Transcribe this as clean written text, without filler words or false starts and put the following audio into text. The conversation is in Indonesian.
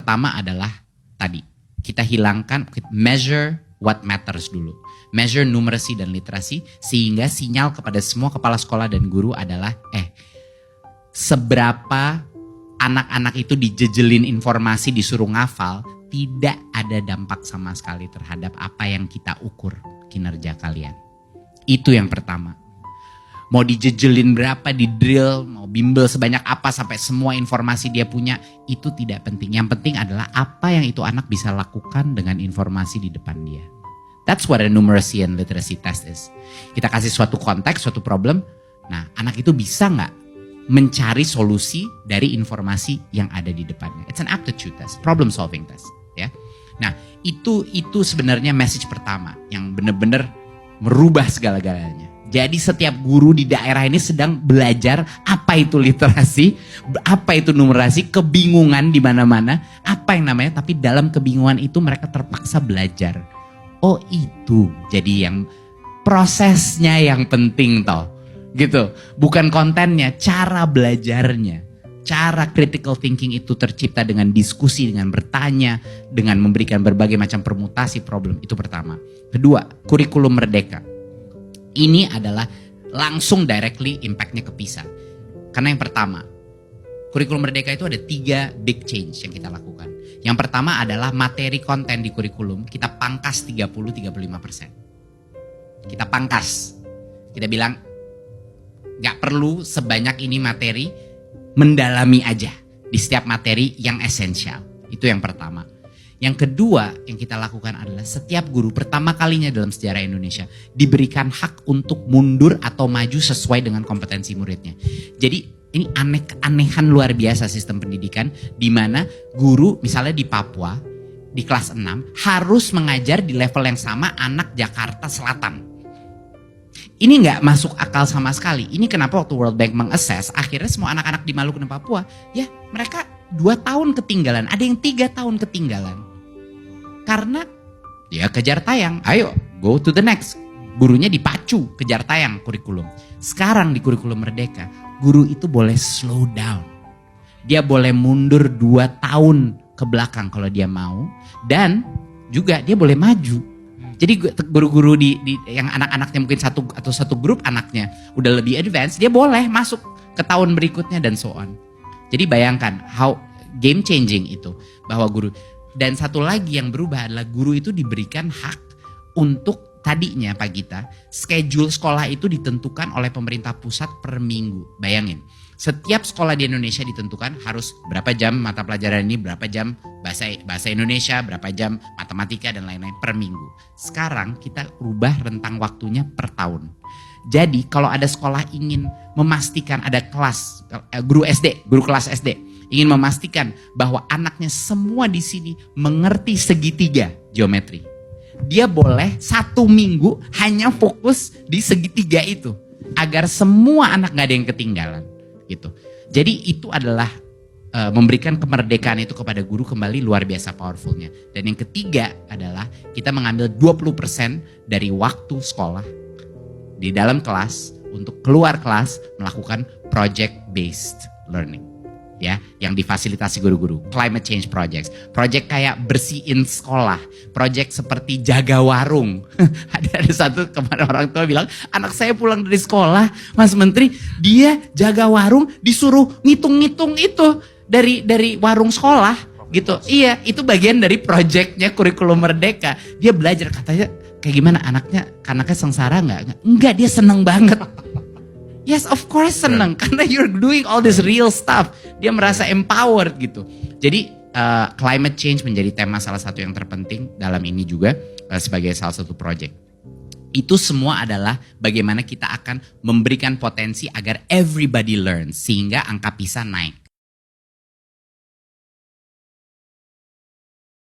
pertama adalah tadi, kita hilangkan, measure what matters dulu. Measure numeracy dan literasi, sehingga sinyal kepada semua kepala sekolah dan guru adalah, seberapa anak-anak itu dijejelin informasi, disuruh ngafal, tidak ada dampak sama sekali terhadap apa yang kita ukur kinerja kalian. Itu yang pertama. Mau dijejelin berapa, di drill, mau bimbel sebanyak apa sampai semua informasi dia punya, itu tidak penting. Yang penting adalah apa yang itu anak bisa lakukan dengan informasi di depan dia. That's what a numeracy and literacy test is. Kita kasih suatu konteks, suatu problem. Nah, anak itu bisa nggak mencari solusi dari informasi yang ada di depannya. It's an aptitude test, problem solving test. Ya. Nah, itu sebenarnya message pertama yang benar-benar merubah segala-galanya. Jadi setiap guru di daerah ini sedang belajar apa itu literasi, apa itu numerasi, kebingungan di mana-mana, apa yang namanya, tapi dalam kebingungan itu mereka terpaksa belajar. Oh itu, jadi yang prosesnya yang penting toh, gitu. Bukan kontennya, cara belajarnya. Cara critical thinking itu tercipta dengan diskusi, dengan bertanya, dengan memberikan berbagai macam permutasi problem, itu pertama. Kedua, kurikulum merdeka. Ini adalah langsung directly impact-nya ke PISA. Karena yang pertama, kurikulum merdeka itu ada 3 big change yang kita lakukan. Yang pertama adalah materi konten di kurikulum kita pangkas 30-35%. Kita pangkas. Kita bilang gak perlu sebanyak ini materi, mendalami aja di setiap materi yang esensial. Itu yang pertama. Yang kedua yang kita lakukan adalah setiap guru pertama kalinya dalam sejarah Indonesia diberikan hak untuk mundur atau maju sesuai dengan kompetensi muridnya. Jadi ini aneh-anehan luar biasa sistem pendidikan di mana guru misalnya di Papua di kelas 6 harus mengajar di level yang sama anak Jakarta Selatan. Ini nggak masuk akal sama sekali. Ini kenapa waktu World Bank mengassess akhirnya semua anak-anak di Maluku dan Papua ya mereka 2 tahun ketinggalan, ada yang 3 tahun ketinggalan. Karena ya kejar tayang, ayo go to the next. Gurunya dipacu kejar tayang kurikulum. Sekarang di kurikulum merdeka, guru itu boleh slow down. Dia boleh mundur 2 tahun ke belakang kalau dia mau. Dan juga dia boleh maju. Jadi guru-guru di yang anak-anaknya mungkin satu grup anaknya udah lebih advance, dia boleh masuk ke tahun berikutnya dan so on. Jadi bayangkan how game changing itu bahwa guru. Dan satu lagi yang berubah adalah guru itu diberikan hak untuk tadinya Pak Gita, schedule sekolah itu ditentukan oleh pemerintah pusat per minggu. Bayangin, setiap sekolah di Indonesia ditentukan harus berapa jam mata pelajaran ini, berapa jam bahasa Indonesia, berapa jam matematika dan lain-lain per minggu. Sekarang kita rubah rentang waktunya per tahun. Jadi kalau ada sekolah ingin memastikan ada kelas, guru kelas SD, ingin memastikan bahwa anaknya semua di sini mengerti segitiga geometri. Dia boleh 1 minggu hanya fokus di segitiga itu. Agar semua anak gak ada yang ketinggalan. Gitu. Jadi itu adalah memberikan kemerdekaan itu kepada guru kembali luar biasa powerfulnya. Dan yang ketiga adalah kita mengambil 20% dari waktu sekolah di dalam kelas untuk keluar kelas melakukan project based learning. Ya, yang difasilitasi guru-guru, climate change projects, project kayak bersihin sekolah, project seperti jaga warung. ada satu kemarin orang tua bilang, anak saya pulang dari sekolah, Mas Menteri, dia jaga warung disuruh ngitung-ngitung itu dari warung sekolah gitu. Iya, itu bagian dari projectnya kurikulum merdeka. Dia belajar, katanya kayak gimana anaknya sengsara nggak? Enggak, dia seneng banget. Yes, of course seneng karena you're doing all this real stuff. Dia merasa empowered gitu. Jadi climate change menjadi tema salah satu yang terpenting dalam ini juga sebagai salah satu project. Itu semua adalah bagaimana kita akan memberikan potensi agar everybody learns sehingga angka PISA naik.